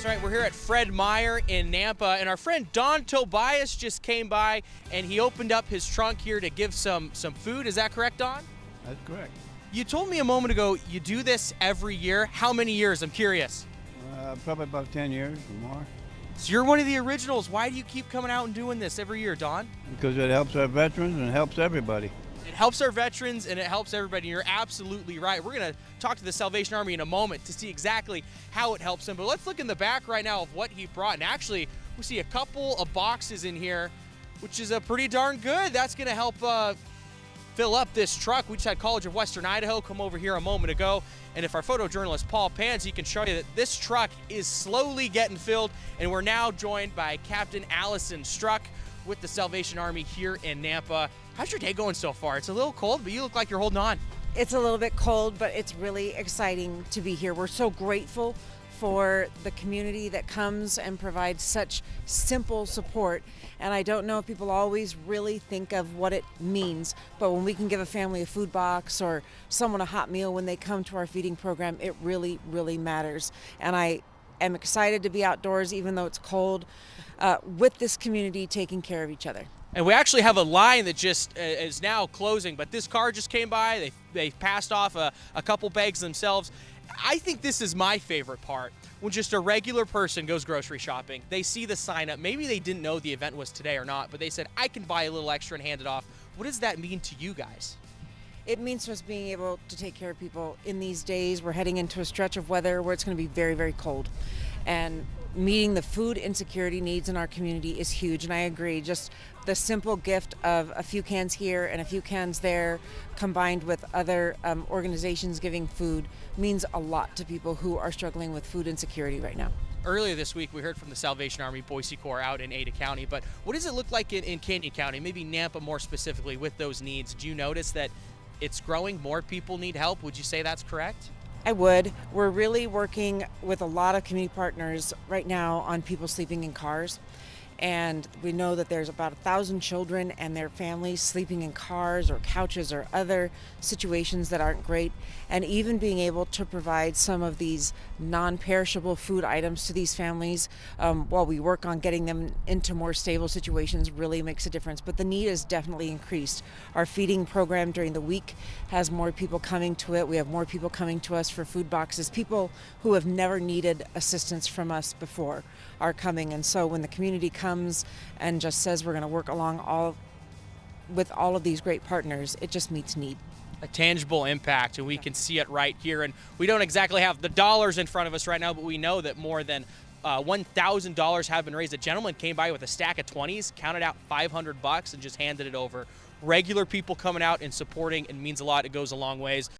That's right, we're here at Fred Meyer in Nampa, and our friend Don Tobias just came by, and he opened up his trunk here to give some food. Is that correct, Don? That's correct. You told me a moment ago you do this every year. How many years? I'm curious. Probably about 10 years or more. So you're one of the originals. Why do you keep coming out and doing this every year, Don? Because it helps our veterans and it helps everybody. It helps our veterans and it helps everybody. You're absolutely right. We're going to talk to the Salvation Army in a moment to see exactly how it helps them. But let's look in the back right now of what he brought. And actually, we see a couple of boxes in here, which is pretty darn good. That's going to help fill up this truck. We just had College of Western Idaho come over here a moment ago. And if our photojournalist Paul Pansy can show you that this truck is slowly getting filled. And we're now joined by Captain Allison Struck with the Salvation Army here in Nampa. How's your day going so far? It's a little cold, but you look like you're holding on. It's a little bit cold, but it's really exciting to be here. We're so grateful for the community that comes and provides such simple support. And I don't know if people always really think of what it means, but when we can give a family a food box or someone a hot meal when they come to our feeding program, it really, really matters. And I am excited to be outdoors, even though it's cold, with this community taking care of each other. And we actually have a line that just is now closing, but this car just came by. They passed off a couple bags themselves. I think this is my favorite part. When just a regular person goes grocery shopping, they see the sign up. Maybe they didn't know the event was today or not, but they said, I can buy a little extra and hand it off. What does that mean to you guys? It means to us being able to take care of people in these days. We're heading into a stretch of weather where it's going to be very, very cold. And meeting the food insecurity needs in our community is huge. And I agree, just the simple gift of a few cans here and a few cans there, combined with other organizations giving food, means a lot to people who are struggling with food insecurity right now. Earlier this week, we heard from the Salvation Army Boise Corps out in Ada County, but what does it look like in Canyon County, maybe Nampa more specifically, with those needs? Do you notice that it's growing, more people need help? Would you say that's correct? I would. We're really working with a lot of community partners right now on people sleeping in cars. And we know that there's about 1,000 children and their families sleeping in cars or couches or other situations that aren't great. And even being able to provide some of these non-perishable food items to these families while we work on getting them into more stable situations really makes a difference. But the need is definitely increased. Our feeding program during the week has more people coming to it. We have more people coming to us for food boxes. People who have never needed assistance from us before are coming. And so when the community comes and just says we're going to work along with all of these great partners, it just meets need. A tangible impact, and we can see it right here. And we don't exactly have the dollars in front of us right now, but we know that more than $1,000 have been raised. A gentleman came by with a stack of 20s, counted out $500 and just handed it over. Regular people coming out and supporting, it means a lot. It goes a long ways.